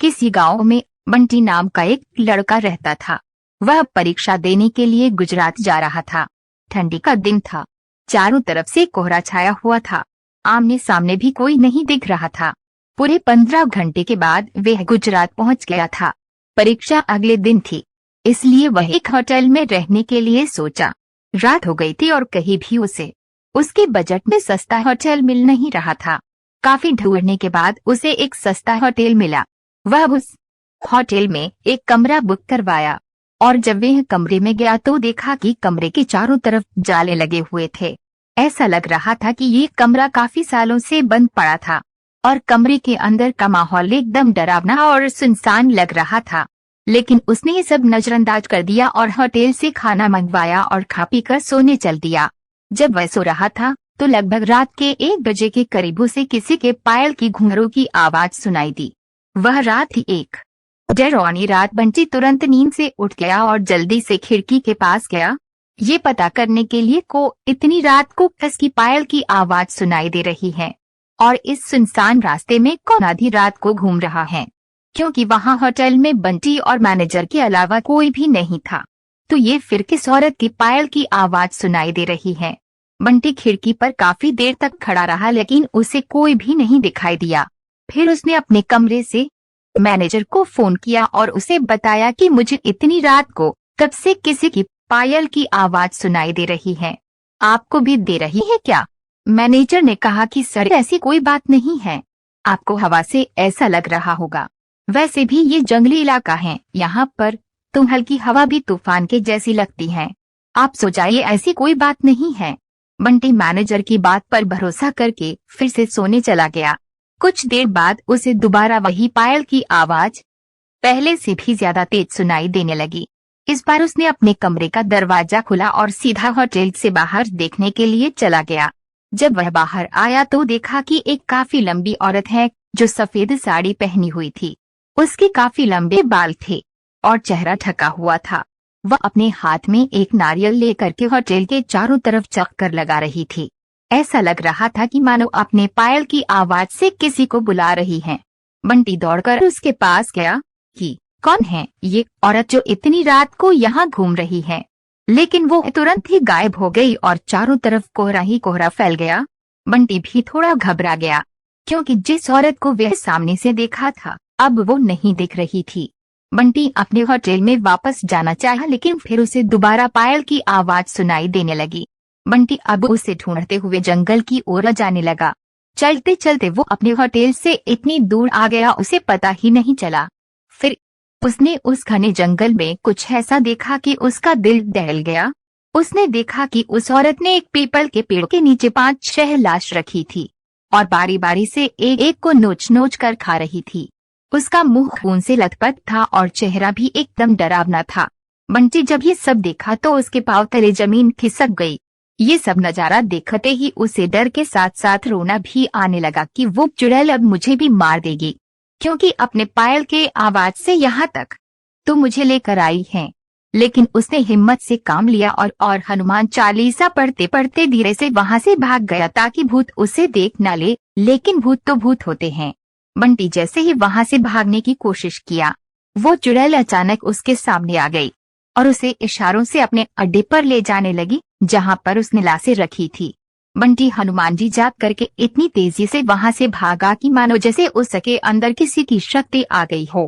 किसी गांव में बंटी नाम का एक लड़का रहता था। वह परीक्षा देने के लिए गुजरात जा रहा था। ठंडी का दिन था। चारों तरफ से कोहरा छाया हुआ था। आमने सामने भी कोई नहीं दिख रहा था। पूरे 15 घंटे के बाद वह गुजरात पहुंच गया था। परीक्षा अगले दिन थी, इसलिए वह एक होटल में रहने के लिए सोचा। रात हो गई थी और कहीं भी उसके बजट में सस्ता होटल मिल नहीं रहा था। काफी ढूंढने के बाद उसे एक सस्ता होटल मिला। वह उस होटल में एक कमरा बुक करवाया और जब वह कमरे में गया तो देखा कि कमरे के चारों तरफ जाले लगे हुए थे। ऐसा लग रहा था कि ये कमरा काफी सालों से बंद पड़ा था और कमरे के अंदर का माहौल एकदम डरावना और सुनसान लग रहा था। लेकिन उसने ये सब नजरअंदाज कर दिया और होटल से खाना मंगवाया और खा पी कर सोने चल दिया। जब वह सो रहा था तो लगभग रात के 1 बजे के करीब उसे किसी के पायल की घुंघरू की आवाज सुनाई दी। वह रात थी एक डरावनी रात। बंटी तुरंत नींद से उठ गया और जल्दी से खिड़की के पास गया, ये पता करने के लिए को इतनी रात को किसकी पायल की आवाज सुनाई दे रही है और इस सुनसान रास्ते में कौन आधी रात को घूम रहा है, क्योंकि वहां होटल में बंटी और मैनेजर के अलावा कोई भी नहीं था। तो ये फिर किस औरत की पायल की आवाज सुनाई दे रही है। बंटी खिड़की पर काफी देर तक खड़ा रहा लेकिन उसे कोई भी नहीं दिखाई दिया। फिर उसने अपने कमरे से मैनेजर को फोन किया और उसे बताया कि मुझे इतनी रात को कब से किसी की पायल की आवाज सुनाई दे रही है, आपको भी दे रही है क्या? मैनेजर ने कहा कि सर ऐसी कोई बात नहीं है, आपको हवा से ऐसा लग रहा होगा। वैसे भी ये जंगली इलाका है, यहाँ पर तो हल्की हवा भी तूफान के जैसी लगती है। आप सो जाइए, ऐसी कोई बात नहीं है। बंटी मैनेजर की बात पर भरोसा करके फिर से सोने चला गया। कुछ देर बाद उसे दोबारा वही पायल की आवाज पहले से भी ज्यादा तेज सुनाई देने लगी। इस बार उसने अपने कमरे का दरवाजा खोला और सीधा होटल से बाहर देखने के लिए चला गया। जब वह बाहर आया तो देखा कि एक काफी लंबी औरत है जो सफेद साड़ी पहनी हुई थी। उसके काफी लंबे बाल थे और चेहरा ढका हुआ था। वह अपने हाथ में एक नारियल लेकर के होटल के चारों तरफ चक्कर लगा रही थी। ऐसा लग रहा था कि मानो अपने पायल की आवाज से किसी को बुला रही है। बंटी दौड़कर उसके पास गया कि कौन है ये औरत जो इतनी रात को यहाँ घूम रही है, लेकिन वो तुरंत ही गायब हो गई और चारों तरफ कोहरा ही कोहरा फैल गया। बंटी भी थोड़ा घबरा गया क्योंकि जिस औरत को वह सामने से देखा था अब वो नहीं दिख रही थी। बंटी अपने होटल में वापस जाना चाहा लेकिन फिर उसे दोबारा पायल की आवाज सुनाई देने लगी। बंटी अब उसे ढूंढते हुए जंगल की ओर जाने लगा। चलते चलते वो अपने होटल से इतनी दूर आ गया उसे पता ही नहीं चला। फिर उसने उस घने जंगल में कुछ ऐसा देखा कि उसका दिल दहल गया। उसने देखा कि उस औरत ने एक पीपल के पेड़ के नीचे 5-6 लाश रखी थी और बारी बारी से एक एक को नोच नोच कर खा रही थी। उसका मुंह खून से लथपथ था और चेहरा भी एकदम डरावना था। बंटी जब ये सब देखा तो उसके पांव तले जमीन खिसक गई। ये सब नजारा देखते ही उसे डर के साथ साथ रोना भी आने लगा कि वो चुड़ैल अब मुझे भी मार देगी, क्योंकि अपने पायल के आवाज से यहाँ तक तो मुझे लेकर आई है। लेकिन उसने हिम्मत से काम लिया और हनुमान चालीसा पढ़ते पढ़ते धीरे से वहां से भाग गया ताकि भूत उसे देख न ले। लेकिन भूत तो भूत होते हैं। बंटी जैसे ही वहां से भागने की कोशिश किया, वो चुड़ैल अचानक उसके सामने आ गई और उसे इशारों से अपने अड्डे पर ले जाने लगी जहां पर उसने लाशें रखी थी। बंटी हनुमान जी जाप करके इतनी तेजी से वहां से भागा कि मानो जैसे उसके अंदर किसी की शक्ति आ गई हो।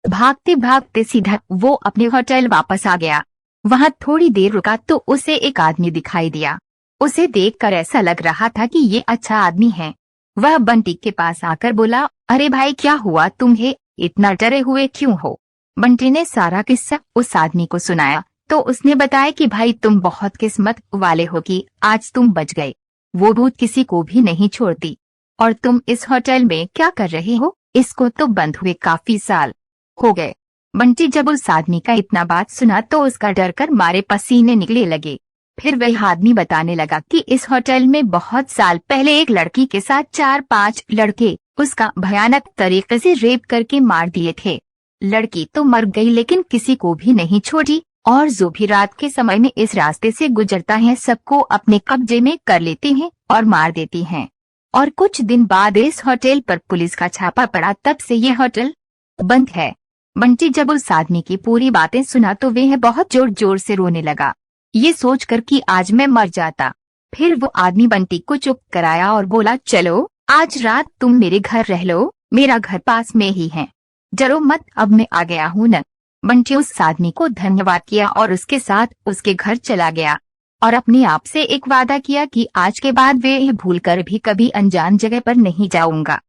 भागते भागते सीधा वो अपने होटल वापस आ गया। वहां थोड़ी देर रुका तो उसे एक आदमी दिखाई दिया। उसे देखकर ऐसा लग रहा था कि ये अच्छा आदमी है। वह बंटी के पास आकर बोला, अरे भाई क्या हुआ, तुम्हें इतना डरे हुए क्यों हो? बंटी ने सारा किस्सा उस आदमी को सुनाया तो उसने बताया कि भाई तुम बहुत किस्मत वाले हो कि आज तुम बच गए। वो भूत किसी को भी नहीं छोड़ती। और तुम इस होटल में क्या कर रहे हो? इसको तो बंद हुए काफी साल हो गए। बंटी जब उस आदमी का इतना बात सुना तो उसका डर कर मारे पसीने निकले लगे। फिर वह आदमी बताने लगा कि इस होटल में बहुत साल पहले एक लड़की के साथ 4-5 लड़के उसका भयानक तरीके से रेप करके मार दिए थे। लड़की तो मर गई लेकिन किसी को भी नहीं छोड़ी और जो भी रात के समय में इस रास्ते से गुजरता है सबको अपने कब्जे में कर लेते हैं और मार देती हैं। और कुछ दिन बाद इस होटल पर पुलिस का छापा पड़ा, तब से ये होटल बंद है। बंटी जब उस आदमी की पूरी बातें सुना तो वह बहुत जोर जोर से रोने लगा, ये सोचकर कि आज मैं मर जाता। फिर वो आदमी बंटी को चुप कराया और बोला, चलो आज रात तुम मेरे घर रह लो, मेरा घर पास में ही है, डरो मत, अब मैं आ गया हूँ न। बंटी उस आदमी को धन्यवाद किया और उसके साथ उसके घर चला गया और अपने आप से एक वादा किया कि आज के बाद वे भूलकर भी कभी अनजान जगह पर नहीं जाऊंगा।